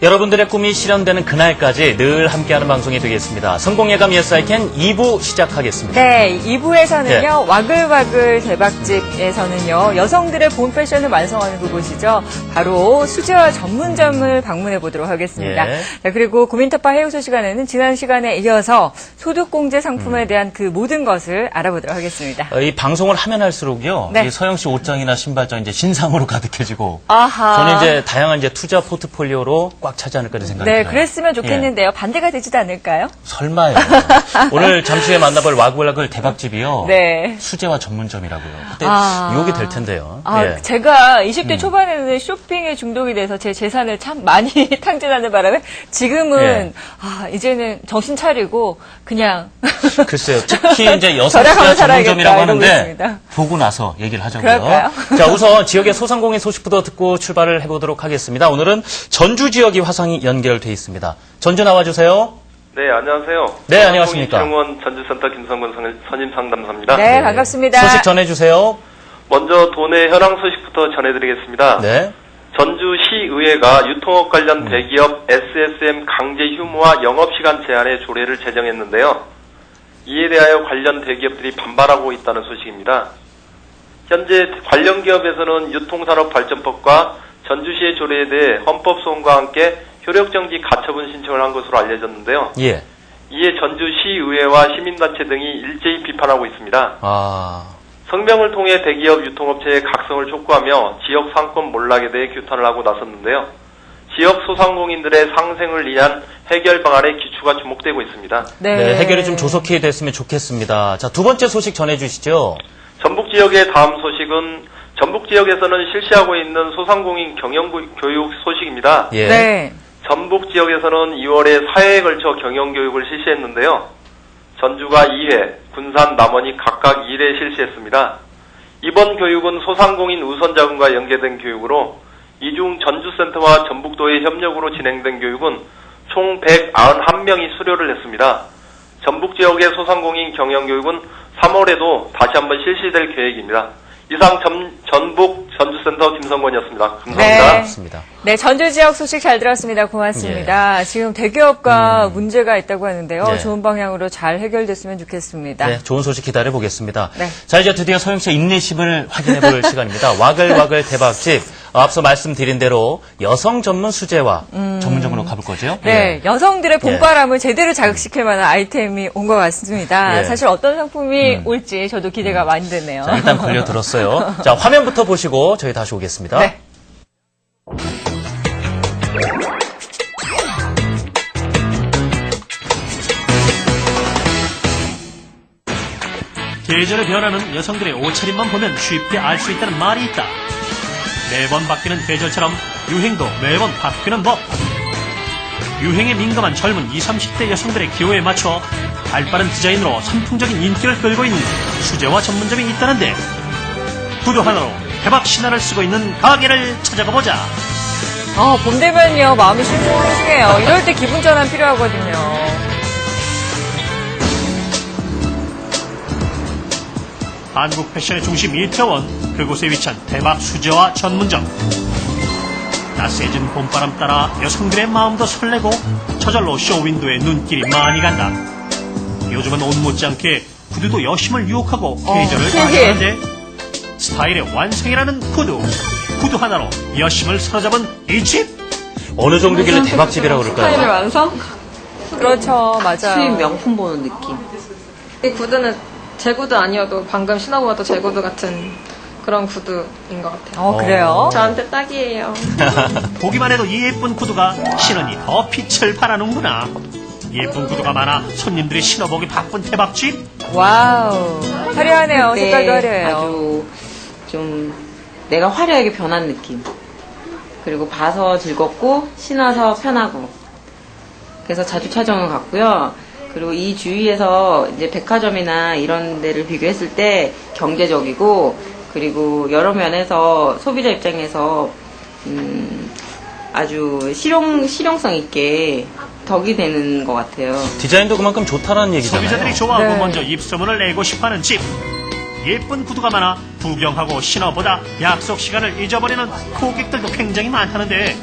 여러분들의 꿈이 실현되는 그날까지 늘 함께하는 방송이 되겠습니다. 성공예감 예스 아이 캔 2부 시작하겠습니다. 네, 2부에서는요. 와글와글 대박집에서는요. 여성들의 봄 패션을 완성하는 그곳이죠. 바로 수제화 전문점을 방문해 보도록 하겠습니다. 자, 그리고 고민터파 해우소 시간에는 지난 시간에 이어서 소득공제 상품에 대한 그 모든 것을 알아보도록 하겠습니다. 이 방송을 하면 할수록요. 네. 이 서영 씨 옷장이나 신발장 이제 신상으로 가득해지고 아하. 저는 이제 다양한 이제 투자 포트폴리오로 꽉 차지 않을까 생각이 네, 들어요. 그랬으면 좋겠는데요. 반대가 되지도 않을까요? 설마요. 오늘 잠시 후에 만나볼 와글와글 대박집이요. 네. 수제화 전문점이라고요. 그때 유혹이 될 텐데요. 제가 20대 초반에는 쇼핑에 중독이 돼서 제 재산을 참 많이 탕진하는 바람에 지금은 이제는 정신 차리고 그냥 글쎄요. 특히 이제 여성 수제화 전문점이라고 하는데 보고 나서 얘기를 하자고요. 그럴까요? 자, 우선 지역의 소상공인 소식부터 듣고 출발을 해보도록 하겠습니다. 오늘은 전주 지역이 화상이 연결돼 있습니다. 전주 나와주세요. 네, 안녕하세요. 네, 안녕하십니까. 소상공인 전주센터 김성근 선임 상담사입니다. 네, 반갑습니다. 소식 전해주세요. 먼저 도내 현황 소식부터 전해드리겠습니다. 네. 전주시의회가 유통업 관련 대기업 SSM 강제 휴무와 영업시간 제한의 조례를 제정했는데요. 이에 대하여 관련 대기업들이 반발하고 있다는 소식입니다. 현재 관련 기업에서는 유통산업발전법과 전주시의 조례에 대해 헌법소원과 함께 효력정지 가처분 신청을 한 것으로 알려졌는데요. 예. 이에 전주시의회와 시민단체 등이 일제히 비판하고 있습니다. 아. 성명을 통해 대기업 유통업체의 각성을 촉구하며 지역 상권 몰락에 대해 규탄을 하고 나섰는데요. 지역 소상공인들의 상생을 위한 해결 방안의 기초가 주목되고 있습니다. 네, 해결이 좀 조속히 됐으면 좋겠습니다. 자, 두 번째 소식 전해주시죠. 전북 지역의 다음 소식은 전북 지역에서는 실시하고 있는 소상공인 경영교육 소식입니다. 예. 네. 전북 지역에서는 2월에 4회에 걸쳐 경영교육을 실시했는데요. 전주가 2회, 군산, 남원이 각각 1회 실시했습니다. 이번 교육은 소상공인 우선자금과 연계된 교육으로 이중 전주센터와 전북도의 협력으로 진행된 교육은 총 191명이 수료를 했습니다. 전북 지역의 소상공인 경영교육은 3월에도 다시 한번 실시될 계획입니다. 이상 전북 전주센터 김성권이었습니다. 감사합니다. 네, 전주 지역 소식 잘 들었습니다. 고맙습니다. 지금 대기업과 문제가 있다고 하는데요. 좋은 방향으로 잘 해결됐으면 좋겠습니다. 네, 좋은 소식 기다려보겠습니다. 네. 자, 이제 드디어 서영 씨의 인내심을 확인해볼 시간입니다. 와글와글 대박집. 앞서 말씀드린 대로 여성 전문 수제화 전문점으로 가볼 거죠? 네, 여성들의 봄바람을 제대로 자극시킬 만한 아이템이 온 것 같습니다. 사실 어떤 상품이 올지 저도 기대가 많이 되네요. 자, 일단 걸려들었어요. 자, 화면부터 보시고 저희 다시 오겠습니다. 네. 계절의 변화는 여성들의 옷차림만 보면 쉽게 알 수 있다는 말이 있다. 매번 바뀌는 계절처럼 유행도 매번 바뀌는 법. 유행에 민감한 젊은 20, 30대 여성들의 기호에 맞춰 발빠른 디자인으로 선풍적인 인기를 끌고 있는 수제화 전문점이 있다는데 구두 하나로 대박 신화를 쓰고 있는 가게를 찾아가 보자. 봄 되면요 마음이 싱숭생숭해요. 이럴 때 기분 전환 필요하거든요. 한국 패션의 중심 이태원, 그곳에 위치한 대박 수제화 전문점. 낯세진 봄바람 따라 여성들의 마음도 설레고 저절로 쇼윈도에 눈길이 많이 간다. 요즘은 옷 못지않게 구두도 여심을 유혹하고 계절을 가져가는데 스타일의 완성이라는 구두 하나로 여심을 사로잡은 이 집. 어느 정도길래 대박집이라고 그럴까요? 스타일의 완성? 그렇죠, 맞아요. 수입 명품 보는 느낌. 이 구두는 제 구두 아니어도 방금 신어보아도 제 구두 같은 그런 구두인 것 같아요. 그래요? 저한테 딱이에요. 보기만 해도 이 예쁜 구두가 신으니 더 빛을 발하는구나. 예쁜 구두가 많아 손님들이 신어보기 바쁜 대박집. 와우, 화려하네요. 색깔도 화려해요. 아주 좀 내가 화려하게 변한 느낌. 그리고 봐서 즐겁고 신어서 편하고. 그래서 자주 촬영을 갔고요. 그리고 이 주위에서 이제 백화점이나 이런 데를 비교했을 때 경제적이고 그리고 여러 면에서 소비자 입장에서 아주 실용성 있게 덕이 되는 것 같아요. 디자인도 그만큼 좋다는 얘기잖아요. 소비자들이 좋아하고 먼저 입소문을 내고 싶어하는 집. 예쁜 구두가 많아 구경하고 신어보다 약속 시간을 잊어버리는 고객들도 굉장히 많다는데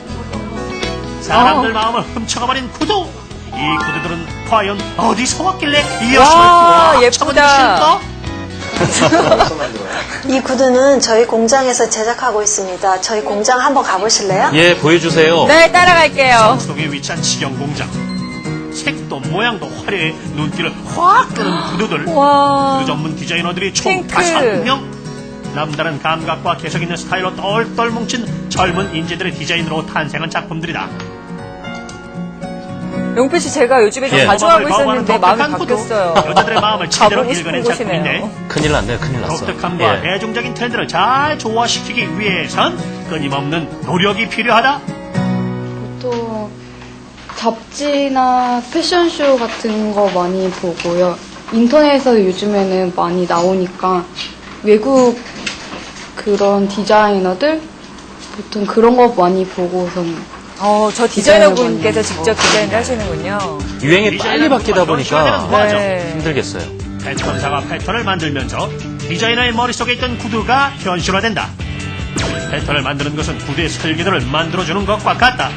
사람들 마음을 훔쳐가버린 구두. 이 구두들은 과연 어디서 왔길래 이 와, 여성을 예쁘다. 이 구두는 저희 공장에서 제작하고 있습니다. 저희 공장 한번 가보실래요? 예, 보여주세요. 네, 따라갈게요. 수동에 위치한 직영 공장. 색도 모양도 화려해 눈길을 확 끄는 구두들. 와. 구두 전문 디자이너들이 총 핑크. 5명. 남다른 감각과 개성 있는 스타일로 똘똘 뭉친 젊은 인재들의 디자인으로 탄생한 작품들이다. 용필 씨, 제가 요즘에 좀 예. 가져가고 마음을 있었는데 마음이 독특한 구두. 바뀌었어요. 여자들의 마음을 제대로 가보고 읽어낸 싶은 작품인데 곳이네요. 큰일 났네요, 큰일 났어. 독특함과 예. 대중적인 트렌드를 잘 조화시키기 위해선 끊임없는 노력이 필요하다. 또 잡지나 패션쇼 같은 거 많이 보고요. 인터넷에서 요즘에는 많이 나오니까 외국 그런 디자이너들 보통 그런 거 많이 보고서는 저 디자이너분께서 직접 디자인을 하시는군요. 유행이 빨리 바뀌다 보니까 네. 힘들겠어요. 패턴사가 패턴을 만들면서 디자이너의 머릿속에 있던 구두가 현실화된다. 패턴을 만드는 것은 구두의 설계도를 만들어주는 것과 같다.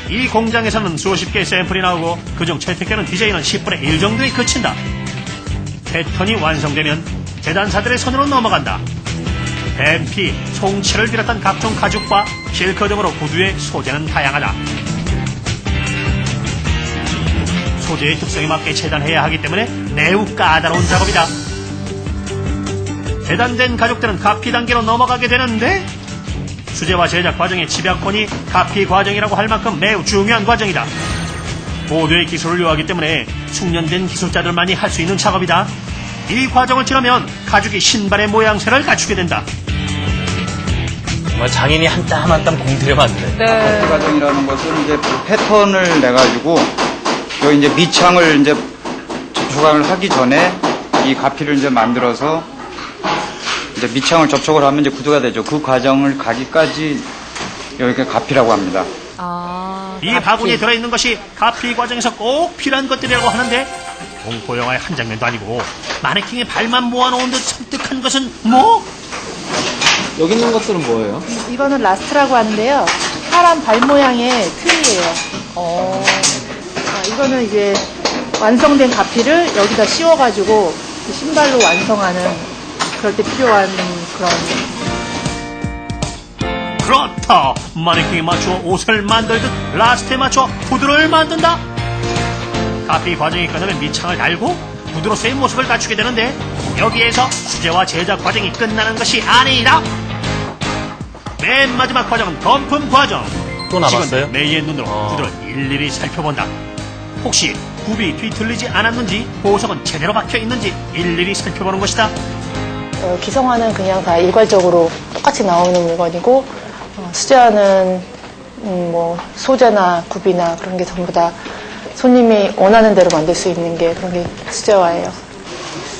이 공장에서는 수십 개의 샘플이 나오고 그중 채택되는 디자인은 10분의 1 정도에 그친다. 패턴이 완성되면 재단사들의 손으로 넘어간다. 뱀피, 송채를 비롯한 각종 가죽과 실크 등으로 구두의 소재는 다양하다. 소재의 특성에 맞게 재단해야 하기 때문에 매우 까다로운 작업이다. 재단된 가죽들은 가피 단계로 넘어가게 되는데 수제화 제작 과정의 집약권이 가피 과정이라고 할 만큼 매우 중요한 과정이다. 고도의 기술을 요하기 때문에 숙련된 기술자들만이 할 수 있는 작업이다. 이 과정을 지나면 가죽이 신발의 모양새를 갖추게 된다. 정말 장인이 한 땀 한 땀 공들여 만드네. 네. 과정이라는 것은 이제 패턴을 내 가지고 여기 이제 밑창을 이제 접촉을 하기 전에 이 가피를 이제 만들어서 이제 밑창을 접촉을 하면 이제 구두가 되죠. 그 과정을 가기까지 여기가 가피라고 합니다. 이 바구니에 들어있는 것이 가피 과정에서 꼭 필요한 것들이라고 하는데 공포 영화의 한 장면도 아니고 마네킹의 발만 모아놓은 듯 섬뜩한 것은 뭐? 여기 있는 것들은 뭐예요? 이거는 라스트라고 하는데요. 사람 발 모양의 틀이에요. 이거는 이제 완성된 가피를 여기다 씌워가지고 신발로 완성하는 그럴 때 필요한 그런. 그렇다. 마네킹에 맞춰 옷을 만들듯 라스트에 맞춰 구두를 만든다. 가피 과정이 끝나면 밑창을 달고 구두로서의 모습을 갖추게 되는데 여기에서 수제화 제작 과정이 끝나는 것이 아니다. 맨 마지막 과정은 건품 과정. 또 남았어요? 직원들 매의 눈으로 구두를 일일이 살펴본다. 혹시 굽이 뒤틀리지 않았는지 보석은 제대로 박혀 있는지 일일이 살펴보는 것이다. 기성화는 그냥 다 일괄적으로 똑같이 나오는 물건이고 수제화는 뭐 소재나 굽이나 그런 게 전부 다 손님이 원하는 대로 만들 수 있는 게 그런 게 수제화예요.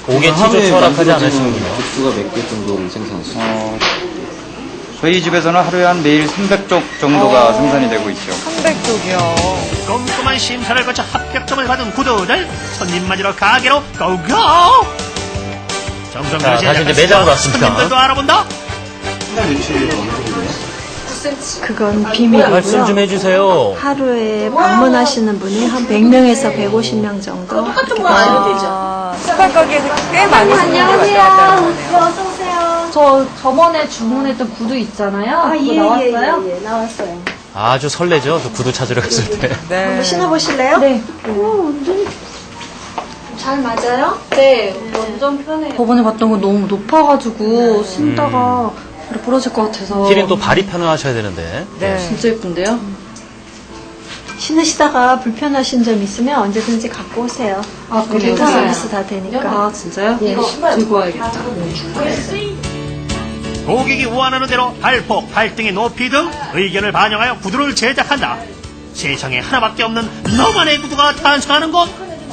5개 티조 철학하지 않으시는군요. 부스가 몇 개 정도를 생산하시나요? 저희 집에서는 하루에 한 매일 300쪽 정도가 생산이 되고 있죠. 300쪽이요. 꼼꼼한 심사를 거쳐 합격점을 받은 구두들 손님 맞으러 가게로 고고! 정성들을 다시 이제 매장으로 왔습니다. 손님들도 알아본다. 한달 매출이 어느 정도예요? 그건 비밀이고요. 말씀 좀 해주세요. 하루에 방문하시는 분이 한 100명에서 150명 정도. 똑같은 거 알아도 되죠. 신발 가게에서 꽤 많이 손님이 왔다 갔다 하네요. 저 저번에 주문했던 구두 있잖아요. 그거 나왔어요? 예, 나왔어요. 아주 설레죠. 저 구두 찾으러 갔을 때. 네. 한번 신어보실래요? 네. 완전 잘 맞아요? 네, 완전 편해요. 저번에 봤던 거 너무 높아가지고 신다가 다리 부러질 것 같아서. 키린 또 발이 편안하셔야 되는데. 네. 진짜 예쁜데요? 신으시다가 불편하신 점 있으면 언제든지 갖고 오세요. 아, 그래요? 렌탈 서비스 다 되니까. 아, 진짜요? 예. 이거 들고 와야겠다. 고객이 원하는 대로 발폭, 발등의 높이 등 의견을 반영하여 구두를 제작한다. 세상에 하나밖에 없는 너만의 구두가 탄생하는 것.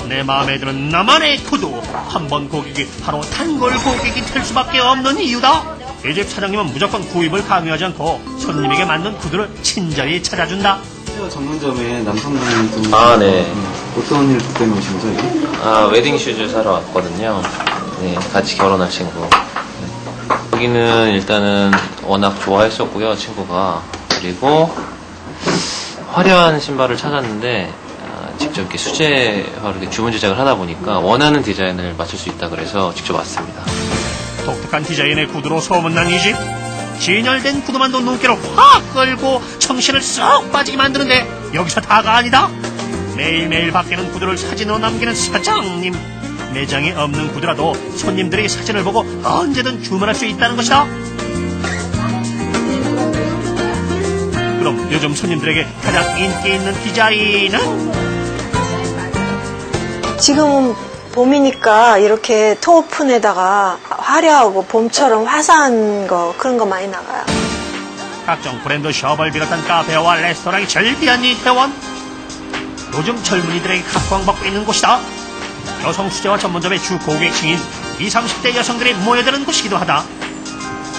내 마음에 드는 나만의 구두. 한 번 고객이 바로 단골 고객이 될 수밖에 없는 이유다. 이 집 사장님은 무조건 구입을 강요하지 않고 손님에게 맞는 구두를 친절히 찾아준다. 전문점에 남성분이 네. 어떤 일 때문에 오신 거죠? 웨딩 슈즈 사러 왔거든요. 네, 같이 결혼할 친구. 네. 여기는 일단은 워낙 좋아했었고요, 친구가. 그리고 화려한 신발을 찾았는데 직접 이렇게 수제화로 이렇게 주문 제작을 하다 보니까 원하는 디자인을 맞출 수 있다 그래서 직접 왔습니다. 독특한 디자인의 구두로 소문난 이 집. 진열된 구두만도 눈길을 확 끌고 정신을 쏙 빠지게 만드는데 여기서 다가 아니다. 매일매일 바뀌는 구두를 사진으로 남기는 사장님. 매장에 없는 구두라도 손님들이 사진을 보고 언제든 주문할 수 있다는 것이다. 그럼 요즘 손님들에게 가장 인기 있는 디자인은? 지금은 봄이니까 이렇게 토오픈에다가 화려하고 봄처럼 화사한 거 그런 거 많이 나가요. 각종 브랜드 숍을 비롯한 카페와 레스토랑이 절비한 이태원. 요즘 젊은이들에게 각광받고 있는 곳이다. 여성 수제화 전문점의 주 고객층인 20, 30대 여성들이 모여드는 곳이기도 하다.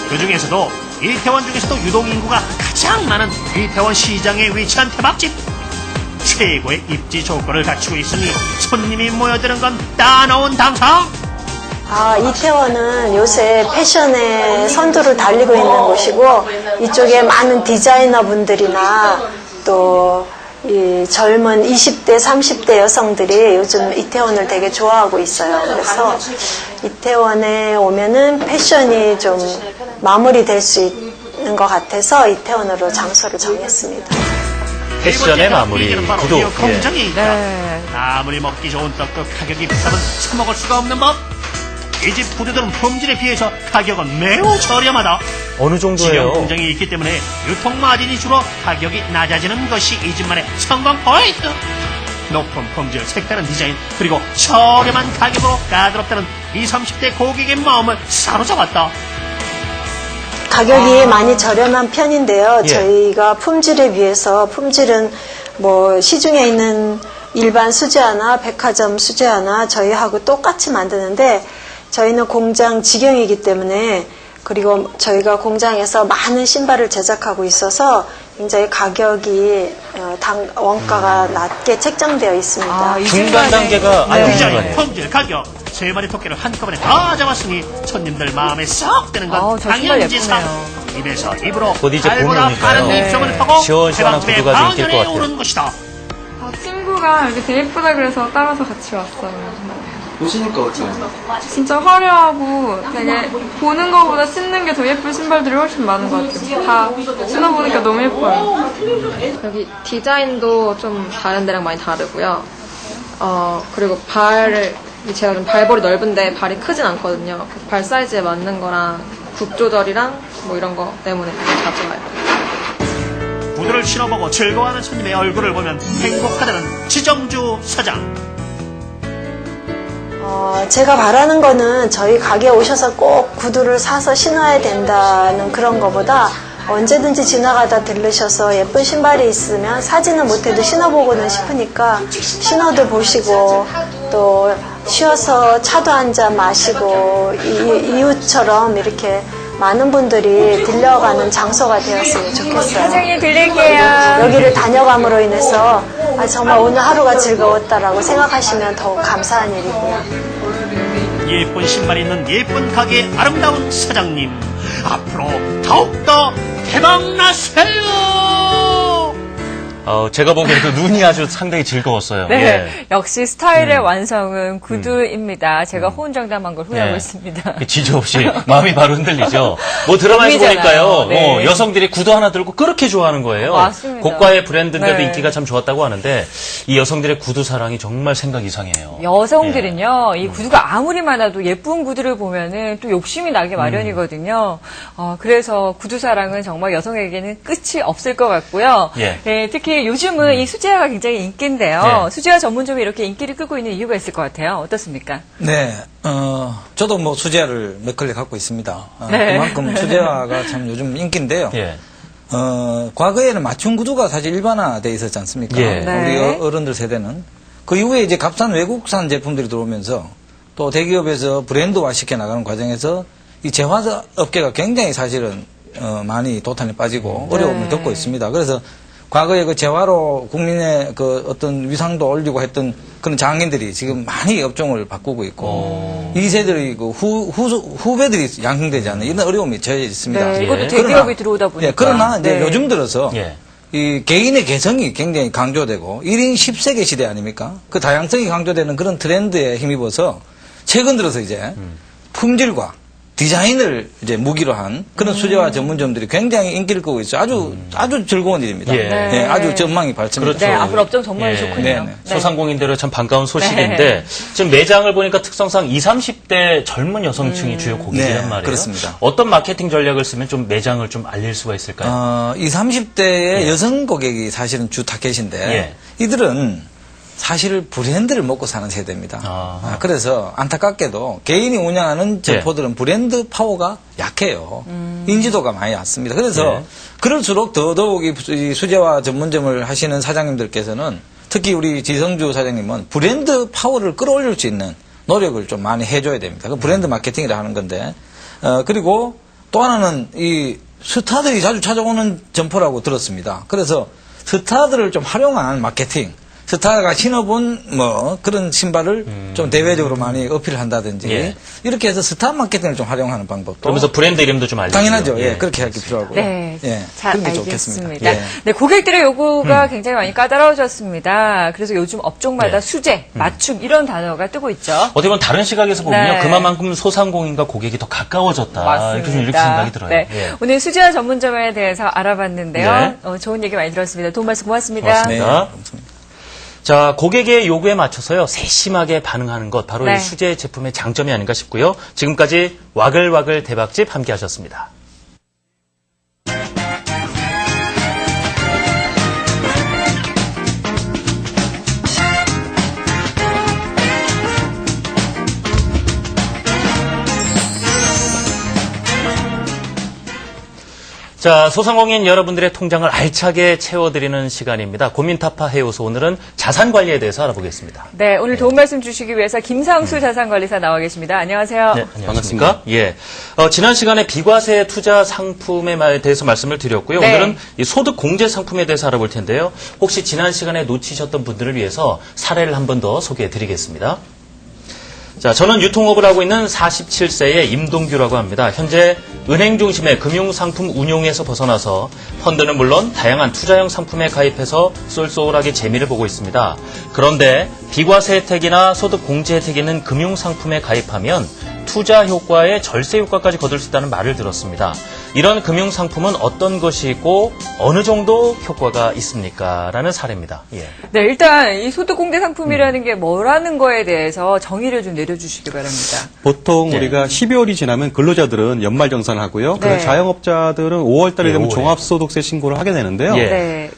그 중에서도 이태원 중에서도 유동 인구가 가장 많은 이태원 시장에 위치한 대박집. 최고의 입지 조건을 갖추고 있으니 손님이 모여드는 건 따놓은 당상. 이태원은 요새 패션의 선두를 달리고 있는 곳이고 이쪽에 많은 디자이너 분들이나 또 이 젊은 20대, 30대 여성들이 요즘 이태원을 되게 좋아하고 있어요. 그래서 이태원에 오면은 패션이 좀 마무리될 수 있는 것 같아서 이태원으로 장소를 정했습니다. 패션의 마무리, 구두. 공정이 있다. 아무리 먹기 좋은 떡도 가격이 비싸면 처먹을 수가 없는 법. 이 집 구두들은 품질에 비해서 가격은 매우 저렴하다. 어느 정도예요? 직영 공장이 있기 때문에 유통 마진이 줄어 가격이 낮아지는 것이 이 집만의 성공 포인트. 높은 품질, 색다른 디자인, 그리고 저렴한 가격으로 까다롭다는 20, 30대 고객의 마음을 사로잡았다. 가격이 많이 저렴한 편인데요. 저희가 품질에 비해서 품질은 뭐 시중에 있는 일반 수제화나 백화점 수제화나 저희하고 똑같이 만드는데 저희는 공장 직영이기 때문에 그리고 저희가 공장에서 많은 신발을 제작하고 있어서 굉장히 가격이 원가가 낮게 책정되어 있습니다. 중간 단계가 디자인, 품질, 가격 세 마리 토끼를 한꺼번에 다 잡았으니 손님들 마음에 쏙 드는 건 당연지사. 입에서 입으로 곧 이제 발보다 봄이니까요. 빠른 입소문을 타고 시원시원한 구두가 좀 인기일 것 같아요. 오른 것이다. 친구가 이렇게 되게 예쁘다 그래서 따라서 같이 왔어요. 보시니까 어때요? 진짜 화려하고 되게 보는 것보다 신는 게 더 예쁜 신발들이 훨씬 많은 것 같아요. 다 신어보니까 너무 예뻐요. 여기 디자인도 좀 다른 데랑 많이 다르고요. 그리고 제가 좀 발볼이 넓은데 발이 크진 않거든요. 발 사이즈에 맞는 거랑 굽 조절이랑 뭐 이런 거 때문에 되게 자주 와요. 구두를 신어보고 즐거워하는 손님의 얼굴을 보면 행복하다는 지정주 사장. 제가 바라는 거는 저희 가게에 오셔서 꼭 구두를 사서 신어야 된다는 그런 거보다 언제든지 지나가다 들르셔서 예쁜 신발이 있으면 사진은 못해도 신어보고는 싶으니까 신어도 보시고 또 쉬어서 차도 한잔 마시고 이웃처럼 이렇게 많은 분들이 들려가는 장소가 되었으면 좋겠어요. 사장님 들릴게요. 여기를 다녀감으로 인해서 정말 오늘 하루가 즐거웠다라고 생각하시면 더욱 감사한 일이고요. 예쁜 신발이 있는 예쁜 가게의 아름다운 사장님, 앞으로 더욱더 대박나세요. 제가 보기에도 눈이 아주 상당히 즐거웠어요. 네, 역시 스타일의 완성은 구두입니다. 제가 호언장담한 걸 후회하고 네. 있습니다. 지저없이 마음이 바로 흔들리죠. 뭐 드라마에서 보니까요. 네. 여성들이 구두 하나 들고 그렇게 좋아하는 거예요. 맞습니다. 고가의 브랜드인데도 네. 인기가 참 좋았다고 하는데 이 여성들의 구두 사랑이 정말 생각 이상이에요. 여성들은요, 이 구두가 아무리 많아도 예쁜 구두를 보면은 또 욕심이 나게 마련이거든요. 그래서 구두 사랑은 정말 여성에게는 끝이 없을 것 같고요. 네, 특히 요즘은 이 수제화가 굉장히 인기인데요. 수제화 전문점이 이렇게 인기를 끌고 있는 이유가 있을 것 같아요. 어떻습니까? 네, 저도 뭐 수제화를 몇 컬레 갖고 있습니다. 그만큼 수제화가 참 요즘 인기인데요. 과거에는 맞춤 구두가 사실 일반화되어 있었지 않습니까? 우리 어른들 세대는. 그 이후에 이제 값싼 외국산 제품들이 들어오면서 또 대기업에서 브랜드화 시켜 나가는 과정에서 이 재화 업계가 굉장히 사실은 많이 도탄에 빠지고 어려움을 겪고 있습니다. 그래서 과거에 그 재화로 국민의 그 어떤 위상도 올리고 했던 그런 장인들이 지금 많이 업종을 바꾸고 있고 이 세대의 그 후배들이 양성되지 않는 이런 어려움이 처해 있습니다. 네, 이것도 대기업이 들어오다 보니까. 그러나 이제 요즘 들어서 이 개인의 개성이 굉장히 강조되고 1인 10세계 시대 아닙니까? 그 다양성이 강조되는 그런 트렌드에 힘입어서 최근 들어서 이제 품질과 디자인을 이제 무기로 한 그런 수제화 전문점들이 굉장히 인기를 끄고 있어요. 아주 즐거운 일입니다. 예. 네, 아주 전망이 밝습니다. 그렇죠. 네, 앞으로 업종 정말 좋군요. 네, 네. 네. 소상공인대로 참 반가운 소식인데 지금 매장을 보니까 특성상 20, 30대 젊은 여성층이 주요 고객이란 네, 말이에요. 그렇습니다. 어떤 마케팅 전략을 쓰면 좀 매장을 좀 알릴 수가 있을까요? 20, 30대의 여성 고객이 사실은 주 타겟인데 이들은 사실 브랜드를 먹고 사는 세대입니다. 그래서 안타깝게도 개인이 운영하는 점포들은 브랜드 파워가 약해요. 인지도가 많이 낮습니다. 그래서 그럴수록 더더욱 이 수제화 전문점을 하시는 사장님들께서는 특히 우리 지성주 사장님은 브랜드 파워를 끌어올릴 수 있는 노력을 좀 많이 해줘야 됩니다. 그 브랜드 마케팅이라 하는 건데 그리고 또 하나는 이 스타들이 자주 찾아오는 점포라고 들었습니다. 그래서 스타들을 좀 활용한 마케팅 스타가 신어본 뭐 그런 신발을 좀 대외적으로 많이 어필을 한다든지 이렇게 해서 스타 마케팅을 좀 활용하는 방법도 그러면서 브랜드 이름도 좀 알리죠. 당연하죠. 예, 그렇게 하기 필요하고. 네, 잘 그런 게 알겠습니다. 좋겠습니다. 네, 고객들의 요구가 굉장히 많이 까다로워졌습니다. 그래서 요즘 업종마다 수제, 맞춤 이런 단어가 뜨고 있죠. 어떻게 보면 다른 시각에서 보면요. 그만큼 소상공인과 고객이 더 가까워졌다. 맞습니다. 이렇게 생각이 들어요. 네. 예. 오늘 수제화 전문점에 대해서 알아봤는데요. 좋은 얘기 많이 들었습니다. 도움 말씀 고맙습니다. 고맙습니다. 자, 고객의 요구에 맞춰서요, 세심하게 반응하는 것, 바로 이 수제 제품의 장점이 아닌가 싶고요. 지금까지 와글와글 대박집 함께 하셨습니다. 자, 소상공인 여러분들의 통장을 알차게 채워드리는 시간입니다. 고민타파 해요소 오늘은 자산관리에 대해서 알아보겠습니다. 네, 오늘 도움 말씀 주시기 위해서 김상수 자산관리사 나와 계십니다. 안녕하세요. 네, 반갑습니다. 예, 지난 시간에 비과세 투자 상품에 대해서 말씀을 드렸고요. 오늘은 이 소득 공제 상품에 대해서 알아볼 텐데요. 혹시 지난 시간에 놓치셨던 분들을 위해서 사례를 한 번 더 소개해드리겠습니다. 자, 저는 유통업을 하고 있는 47세의 임동규라고 합니다. 현재 은행 중심의 금융상품 운용에서 벗어나서 펀드는 물론 다양한 투자형 상품에 가입해서 쏠쏠하게 재미를 보고 있습니다. 그런데 비과세 혜택이나 소득 공제 혜택이 있는 금융상품에 가입하면 투자 효과에 절세 효과까지 거둘 수 있다는 말을 들었습니다. 이런 금융상품은 어떤 것이 있고 어느 정도 효과가 있습니까? 라는 사례입니다. 예. 네, 일단 이 소득공제 상품이라는 게 뭐라는 거에 대해서 정의를 좀 내려주시기 바랍니다. 보통 우리가 12월이 지나면 근로자들은 연말정산을 하고요. 그래서 자영업자들은 5월 달에 되면 종합소득세 신고를 하게 되는데요.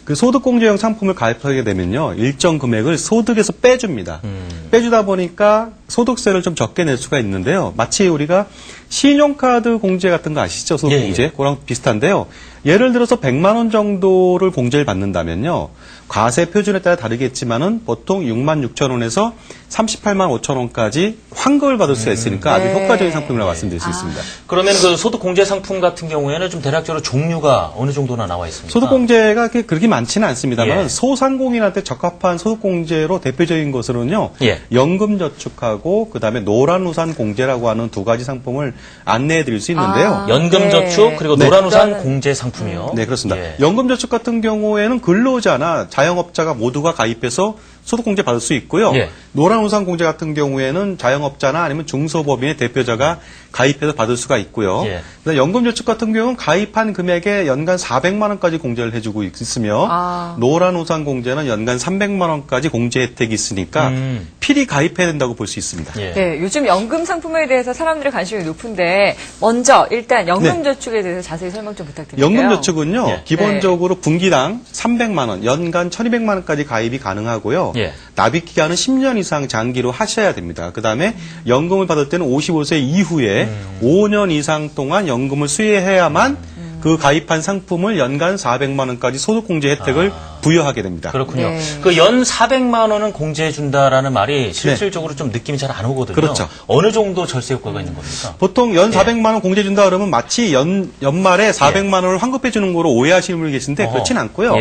그 소득공제형 상품을 가입하게 되면요. 일정 금액을 소득에서 빼줍니다. 빼주다 보니까 소득세를 좀 적게 낼 수가 있는데요. 마치 우리가 신용카드 공제 같은 거 아시죠? 소득공제? 그거랑 비슷한데요. 예를 들어서 100만 원 정도를 공제를 받는다면요. 과세 표준에 따라 다르겠지만은 보통 6만 6천 원에서 38만 5천 원까지 환급을 받을 수가 있으니까 아주 효과적인 상품이라고 말씀드릴 수 있습니다. 그러면 그 소득공제 상품 같은 경우에는 좀 대략적으로 종류가 어느 정도나 나와 있습니까? 소득공제가 그렇게 많지는 않습니다만 소상공인한테 적합한 소득공제로 대표적인 것으로는요. 연금저축하고 그다음에 노란우산 공제라고 하는 두 가지 상품을 안내해 드릴 수 있는데요. 연금저축 그리고 노란우산 공제 상품이요. 네, 그렇습니다. 연금저축 같은 경우에는 근로자나 자영업자가 모두가 가입해서 소득공제 받을 수 있고요. 노란우산 공제 같은 경우에는 자영업자나 아니면 중소법인의 대표자가 가입해서 받을 수가 있고요. 연금저축 같은 경우는 가입한 금액에 연간 400만 원까지 공제를 해주고 있으며 노란우산 공제는 연간 300만 원까지 공제 혜택이 있으니까 필히 가입해야 된다고 볼 수 있습니다. 네, 요즘 연금 상품에 대해서 사람들의 관심이 높은데 먼저 일단 연금저축에 대해서 자세히 설명 좀 부탁드릴게요. 연금저축은요. 기본적으로 분기당 300만 원, 연간 1200만 원까지 가입이 가능하고요. 납입 기간은 10년 이상 장기로 하셔야 됩니다. 그다음에 연금을 받을 때는 55세 이후에 5년 이상 동안 연금을 수혜해야만 그 가입한 상품을 연간 400만 원까지 소득공제 혜택을 부여하게 됩니다. 그렇군요. 그 연 400만 원은 공제해 준다라는 말이 실질적으로 좀 느낌이 잘 안 오거든요. 그렇죠. 어느 정도 절세 효과가 있는 겁니까? 보통 연 400만 원 공제해 준다 그러면 마치 연말에 400만 원을 환급해 주는 거로 오해하시는 분이 계신데 그렇진 않고요.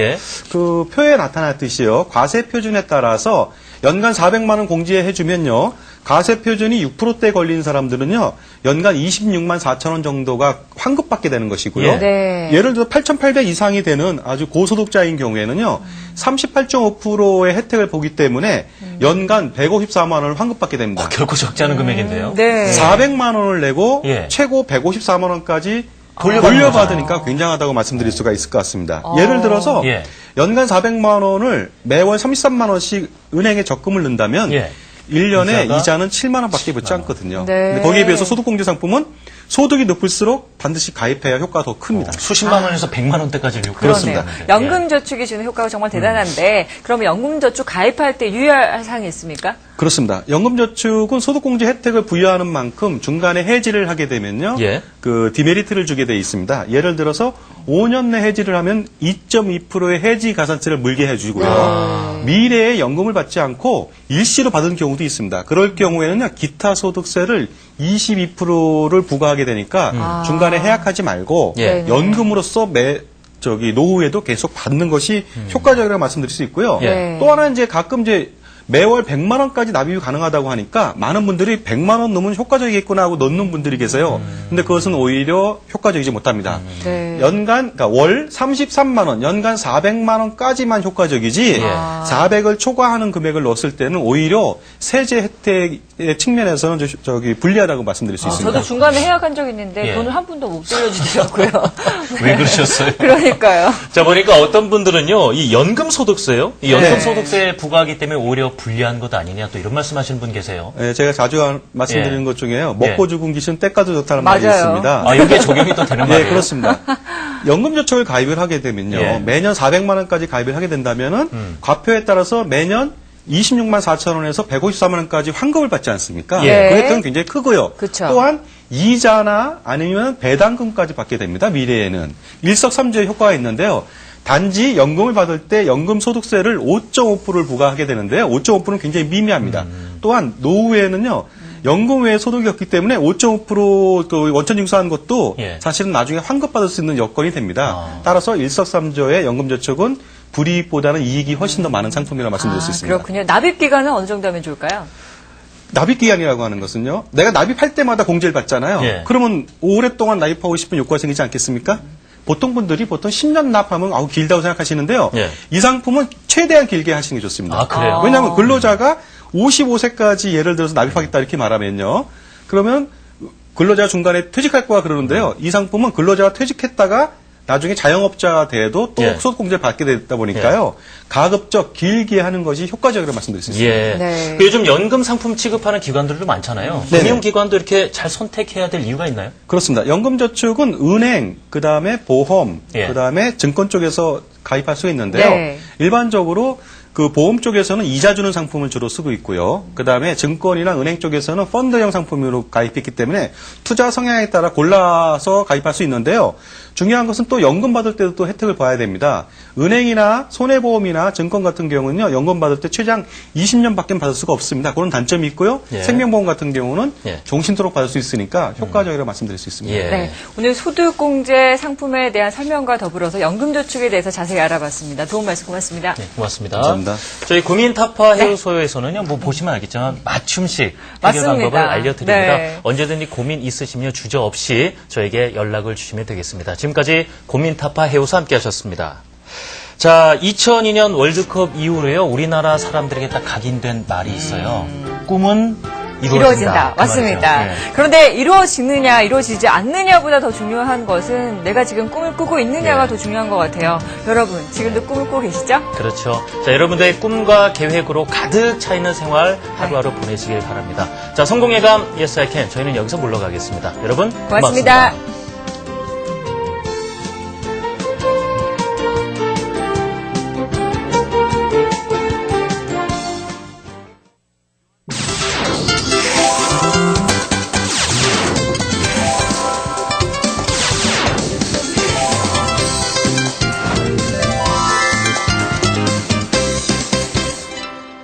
그 표에 나타났듯이요. 과세 표준에 따라서 연간 400만 원 공제해 주면요. 과세 표준이 6%대 걸린 사람들은요. 연간 26만 4천 원 정도가 환급받게 되는 것이고요. 예를 들어 8,800 이상이 되는 아주 고소득자인 경우에는요. 38.5%의 혜택을 보기 때문에 연간 154만 원을 환급받게 됩니다. 결코 적지 않은 금액인데요. 400만 원을 내고 최고 154만 원까지 돌려받으니까 굉장하다고 말씀드릴 수가 있을 것 같습니다. 예를 들어서 연간 400만 원을 매월 33만 원씩 은행에 적금을 넣는다면 1년에 이자는 7만 원밖에 붙지 않거든요. 근데 거기에 비해서 소득공제 상품은 소득이 높을수록 반드시 가입해야 효과가 더 큽니다. 수십만 원에서 100만 원대까지 그렇습니다. 연금저축이 주는 효과가 정말 대단한데 그러면 연금저축 가입할 때 유의할 사항이 있습니까? 그렇습니다. 연금저축은 소득공제 혜택을 부여하는 만큼 중간에 해지를 하게 되면요. 그 디메리트를 주게 돼 있습니다. 예를 들어서 5년 내 해지를 하면 2.2%의 해지 가산세를 물게 해주고요. 미래에 연금을 받지 않고 일시로 받은 경우도 있습니다. 그럴 경우에는요. 기타 소득세를 22%를 부과하게 되니까 중간에 해약하지 말고 연금으로서 노후에도 계속 받는 것이 효과적이라고 말씀드릴 수 있고요. 또 하나 이제 가끔 이제 매월 100만 원까지 납입이 가능하다고 하니까 많은 분들이 100만 원 넣으면 효과적이겠구나 하고 넣는 분들이 계세요. 근데 그것은 오히려 효과적이지 못합니다. 연간, 그러니까 월 33만 원, 연간 400만 원까지만 효과적이지 400을 초과하는 금액을 넣었을 때는 오히려 세제 혜택의 측면에서는 불리하다고 말씀드릴 수 있습니다. 저도 중간에 해약한 적 있는데 돈을 한 푼도 못 돌려주더라고요. 왜 그러셨어요? 그러니까요. 자, 보니까 어떤 분들은요, 이 연금소득세요? 이 연금소득세 부과하기 때문에 오히려 불리한 것 아니냐, 또 이런 말씀하시는 분 계세요. 네, 제가 자주 말씀드리는 것 중에요. 먹고 죽은 기신 때가도 좋다는 말이 있습니다. 아, 여기에 적용이 또 되는 말이에요? 네, 그렇습니다. 연금저축을 가입을 하게 되면요. 매년 400만 원까지 가입을 하게 된다면은 과표에 따라서 매년 26만 4천 원에서 154만 원까지 환급을 받지 않습니까? 그 혜택은 굉장히 크고요. 또한 이자나 아니면 배당금까지 받게 됩니다. 미래에는 일석삼조의 효과가 있는데요. 단지 연금을 받을 때 연금소득세를 5.5%를 부과하게 되는데요. 5.5%는 굉장히 미미합니다. 또한 노후에는요. 연금 외에 소득이 없기 때문에 5.5% 원천 징수하는 것도 사실은 나중에 환급받을 수 있는 여건이 됩니다. 따라서 일석삼조의 연금저축은 불이익보다는 이익이 훨씬 더 많은 상품이라고 말씀드릴 수 있습니다. 그렇군요. 납입기간은 어느 정도 하면 좋을까요? 납입기간이라고 하는 것은요. 내가 납입할 때마다 공제를 받잖아요. 그러면 오랫동안 납입하고 싶은 욕구가 생기지 않겠습니까? 보통 분들이 10년 납하면 길다고 생각하시는데요. 이 상품은 최대한 길게 하시는 게 좋습니다. 아, 그래요? 왜냐하면 근로자가 55세까지 예를 들어서 납입하겠다 이렇게 말하면요. 그러면 근로자가 중간에 퇴직할 거야 그러는데요. 이 상품은 근로자가 퇴직했다가 나중에 자영업자가 돼도 또 소득공제를 받게 되다 보니까요. 가급적 길게 하는 것이 효과적이라고 말씀드릴 수 있습니다. 요즘 연금 상품 취급하는 기관들도 많잖아요. 금융기관도 이렇게 잘 선택해야 될 이유가 있나요? 그렇습니다. 연금저축은 은행, 그다음에 보험, 그다음에 증권 쪽에서 가입할 수 있는데요. 일반적으로 그 보험 쪽에서는 이자 주는 상품을 주로 쓰고 있고요. 그다음에 증권이나 은행 쪽에서는 펀드형 상품으로 가입했기 때문에 투자 성향에 따라 골라서 가입할 수 있는데요. 중요한 것은 또 연금 받을 때도 또 혜택을 봐야 됩니다. 은행이나 손해보험이나 증권 같은 경우는요. 연금 받을 때 최장 20년밖에 받을 수가 없습니다. 그런 단점이 있고요. 생명보험 같은 경우는 종신토록 받을 수 있으니까 효과적이라고 말씀드릴 수 있습니다. 오늘 소득공제 상품에 대한 설명과 더불어서 연금저축에 대해서 자세히 알아봤습니다. 도움 말씀 고맙습니다. 고맙습니다. 감사합니다. 저희 고민타파 해요소에서는요, 보시면 알겠지만 맞춤식 해결 방법을 알려드립니다. 언제든지 고민 있으시면 주저없이 저에게 연락을 주시면 되겠습니다. 지금까지 고민타파 해요소 함께 하셨습니다. 자, 2002년 월드컵 이후로요, 우리나라 사람들에게 딱 각인된 말이 있어요. 꿈은 이루어진다. 맞습니다. 그런데 이루어지느냐, 이루어지지 않느냐보다 더 중요한 것은 내가 지금 꿈을 꾸고 있느냐가 더 중요한 것 같아요. 여러분, 지금도 꿈을 꾸고 계시죠? 그렇죠. 자, 여러분들의 꿈과 계획으로 가득 차 있는 생활 하루하루 보내시길 바랍니다. 자, 성공예감 Yes I Can. 저희는 여기서 물러가겠습니다. 여러분, 고맙습니다.